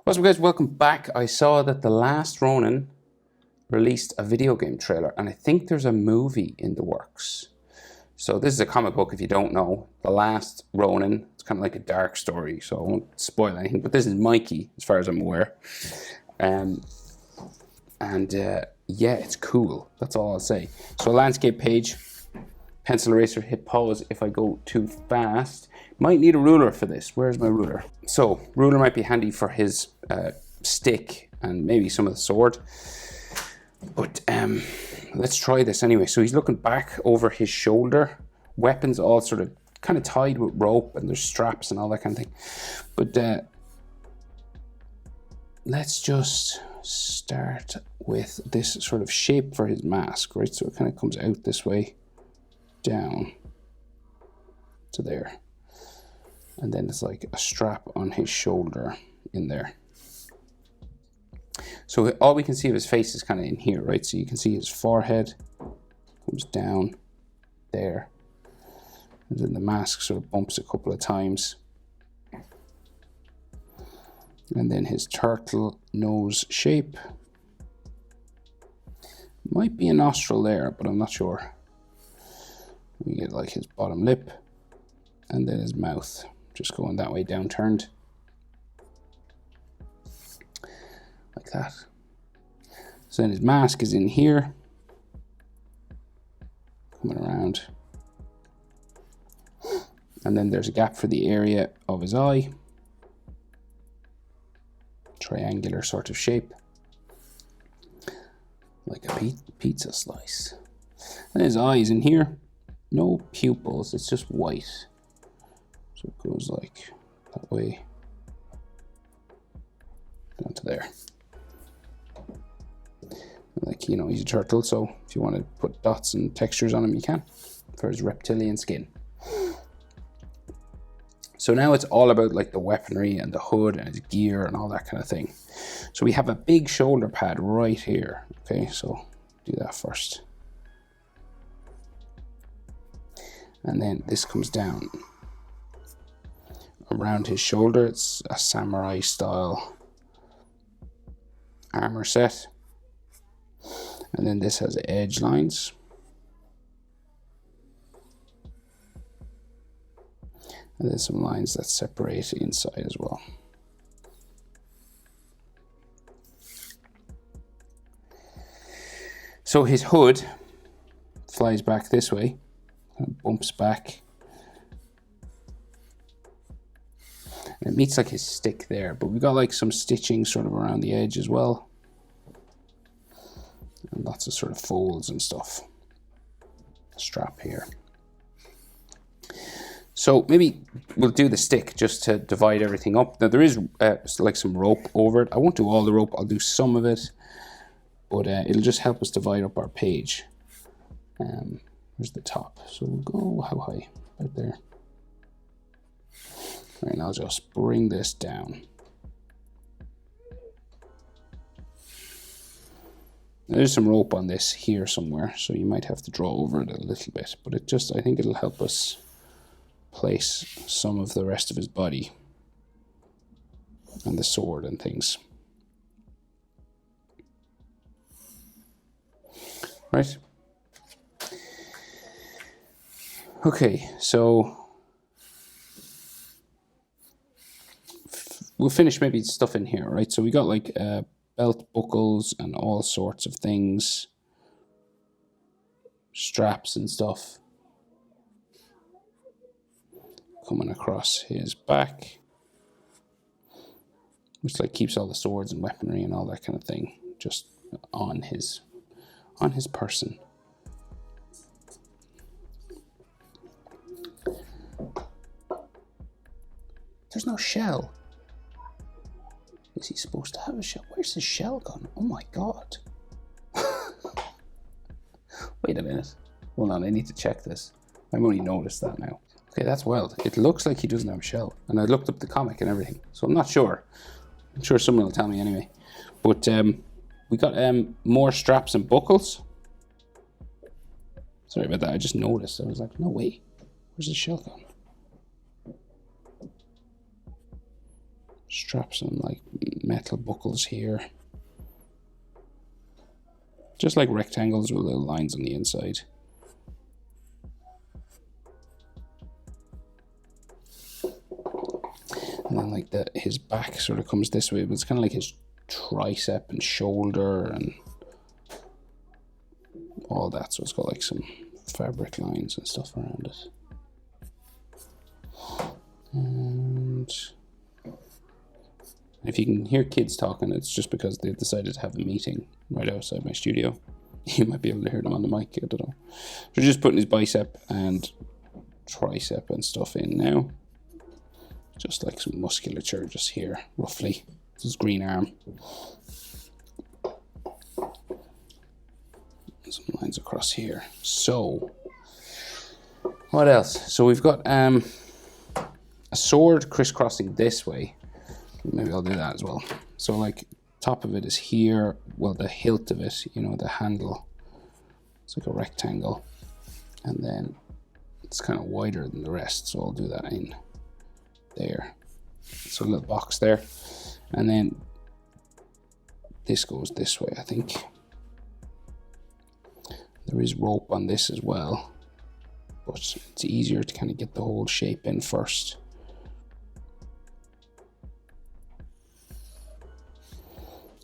What's up, guys? Welcome back. I saw that the last Ronin released a video game trailer, and I think there's a movie in the works. So this is a comic book, if you don't know. The last Ronin, it's kind of like a dark story, so I won't spoil anything, but this is Mikey, as far as I'm aware. Yeah, it's cool. That's all I'll say. So landscape page, pencil eraser, hit pause if I go too fast. Might need a ruler for this. Where's my ruler? So ruler might be handy for his stick and maybe some of the sword. But let's try this anyway. So he's looking back over his shoulder. Weapons all sort of kind of tied with rope, and there's straps and all that kind of thing. But let's just start with this sort of shape for his mask, right? So it kind of comes out this way, down to there. And then it's like a strap on his shoulder in there. So all we can see of his face is kind of in here, right? So you can see his forehead comes down there. And then the mask sort of bumps a couple of times. And then his turtle nose shape. Might be a nostril there, but I'm not sure. We get like his bottom lip and then his mouth. Just going that way, downturned. Like that. So then his mask is in here. Coming around. And then there's a gap for the area of his eye. Triangular sort of shape. Like a pizza slice. And his eye is in here. No pupils, it's just white. So it goes like that way, down to there. Like, you know, he's a turtle, so if you want to put dots and textures on him, you can, for his reptilian skin. So now it's all about like the weaponry and the hood and his gear and all that kind of thing. So we have a big shoulder pad right here. Okay, so do that first. And then this comes down around his shoulder. It's a samurai style armor set, and then this has edge lines, and there's some lines that separate inside as well. So his hood flies back this way and bumps back. It meets like his stick there, but we got like some stitching sort of around the edge as well. And lots of sort of folds and stuff. Strap here. So maybe we'll do the stick just to divide everything up. Now there is like some rope over it. I won't do all the rope, I'll do some of it. But it'll just help us divide up our page. Here's the top. So we'll go, how high? Right there. Right, and I'll just bring this down. There's some rope on this here somewhere, so you might have to draw over it a little bit, but it just, I think it'll help us place some of the rest of his body and the sword and things. Right. Okay, so we'll finish maybe stuff in here, right? So we got like belt buckles and all sorts of things, straps and stuff coming across his back, which like keeps all the swords and weaponry and all that kind of thing just on his person. There's no shell. Is he supposed to have a shell? Where's his shell gone? Oh my god. Wait a minute. Hold on, I need to check this. I've only noticed that now. Okay, that's wild. It looks like he doesn't have a shell. And I looked up the comic and everything. So I'm not sure. I'm sure someone will tell me anyway. But we got more straps and buckles. Sorry about that, I just noticed. I was like, no way. Where's the shell gone? straps and like metal buckles here. Just like rectangles with little lines on the inside. And then like his back sort of comes this way, but it's kind of like his tricep and shoulder and all that. So it's got like some fabric lines and stuff around it. And if you can hear kids talking, it's just because they've decided to have a meeting right outside my studio. You might be able to hear them on the mic, I don't know. So just putting his bicep and tricep and stuff in now. Just like some musculature just here, roughly. This is green arm. Some lines across here. So, what else? So we've got a sword crisscrossing this way. Maybe I'll do that as well. So like top of it is here, well the hilt of it, you know, the handle. It's like a rectangle. And then it's kind of wider than the rest, so I'll do that in there. So a little box there. And then this goes this way, I think. There is rope on this as well, but it's easier to kind of get the whole shape in first.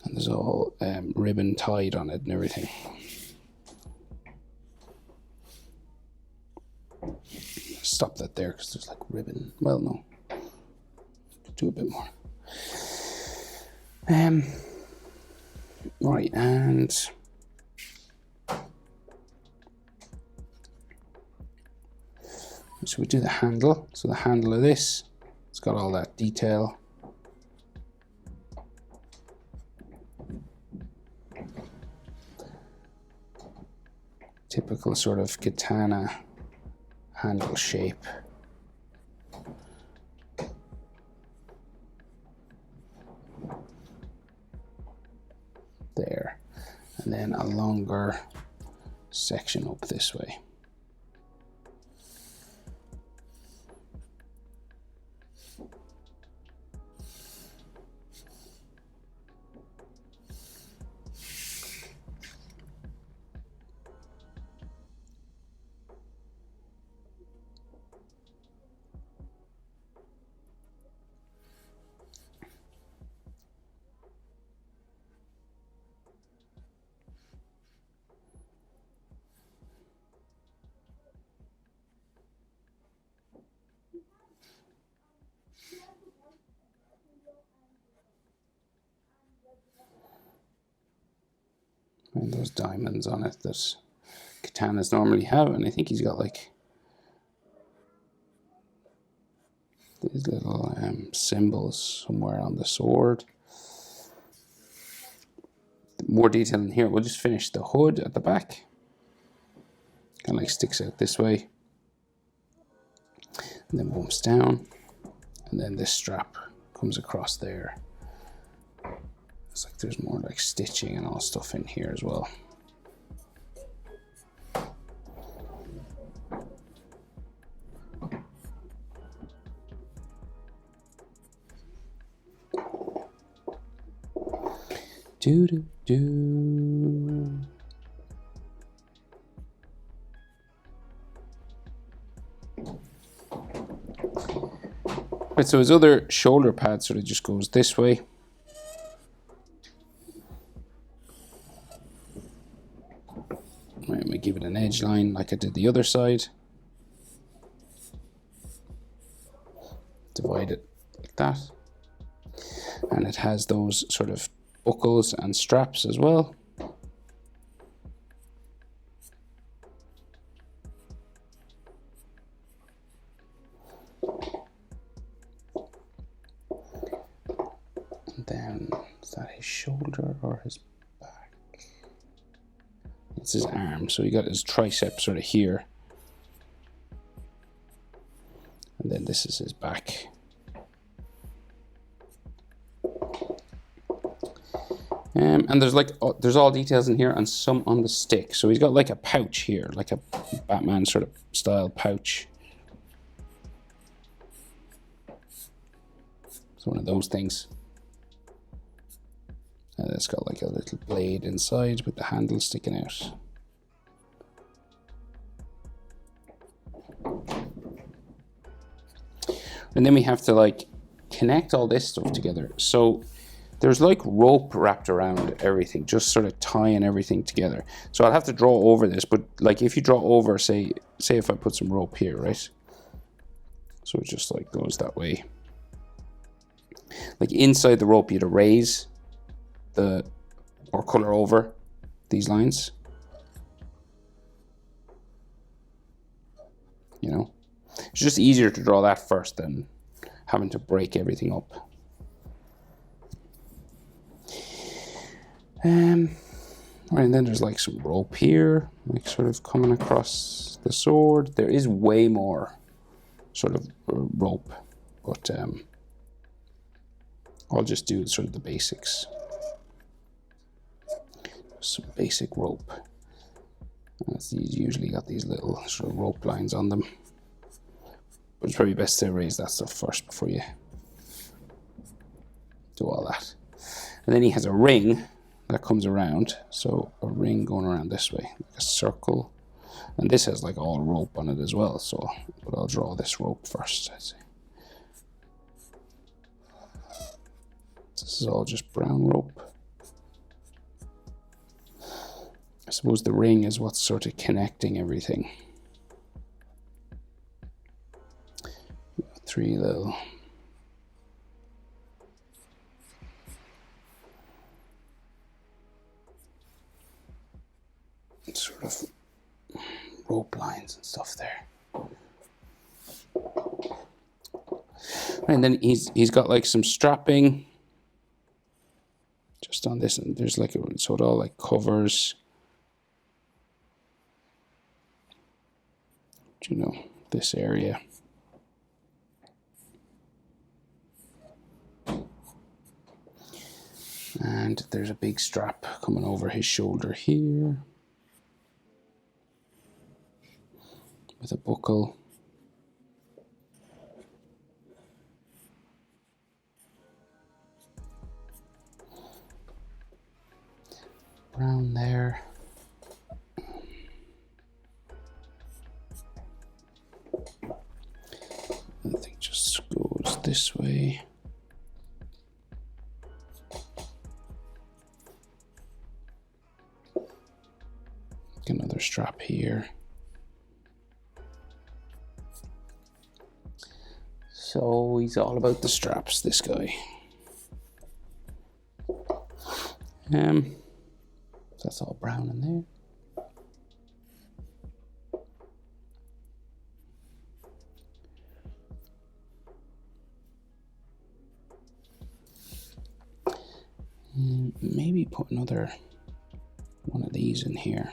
And there's all ribbon tied on it and everything. Stop that there because there's like ribbon. Well, no. Do a bit more. Right, and so we do the handle. So the handle of this, it's got all that detail. Typical sort of katana handle shape. There. And then a longer section up this way. And those diamonds on it that katanas normally have, and I think he's got like these little symbols somewhere on the sword. More detail in here. We'll just finish the hood at the back. Kind of like sticks out this way, and then bumps down, and then this strap comes across there. It's like there's more like stitching and all stuff in here as well. Do do do. Right, so his other shoulder pad sort of just goes this way. Right, I'm gonna give it an edge line like I did the other side. Divide it like that. And it has those sort of buckles and straps as well. And then, is that his shoulder or his back? It's his arm, so he got his tricep sort of here. And then this is his back. And there's like, there's all details in here and some on the stick. So he's got like a pouch here, like a Batman sort of style pouch. It's one of those things. And it's got like a little blade inside with the handle sticking out. And then we have to like connect all this stuff together. So there's like rope wrapped around everything, just sort of tying everything together. So I'll have to draw over this, but like if you draw over, say if I put some rope here, right? So it just like goes that way. Like inside the rope, you'd erase or color over these lines. You know, it's just easier to draw that first than having to break everything up. Right, and then there's like some rope here, like sort of coming across the sword. There is way more sort of rope, but I'll just do sort of the basics. Some basic rope. These usually got these little sort of rope lines on them, but it's probably best to erase that stuff first before you do all that. And then he has a ring that comes around, so a ring going around this way, like a circle, and this has like all rope on it as well. So, but I'll draw this rope first. I see. This is all just brown rope. I suppose the ring is what's sort of connecting everything. 3 little sort of rope lines and stuff there. And then he's got like some strapping just on this, and there's like so it all like covers, you know, this area. And there's a big strap coming over his shoulder here with a buckle. Brown there. I think just goes this way. Another strap here. So he's all about the straps, this guy. That's all brown in there. Maybe put another one of these in here.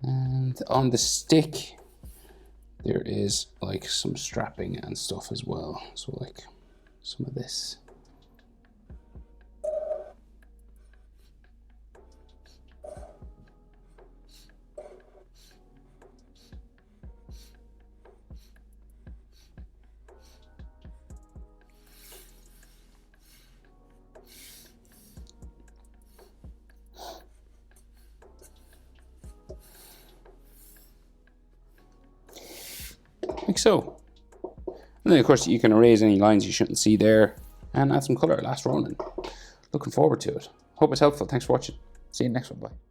And on the stick, there is like some strapping and stuff as well. So like some of this. Like so. And then of course you can erase any lines you shouldn't see there and add some colour. Last Ronin. Looking forward to it. Hope it's helpful. Thanks for watching. See you next one. Bye.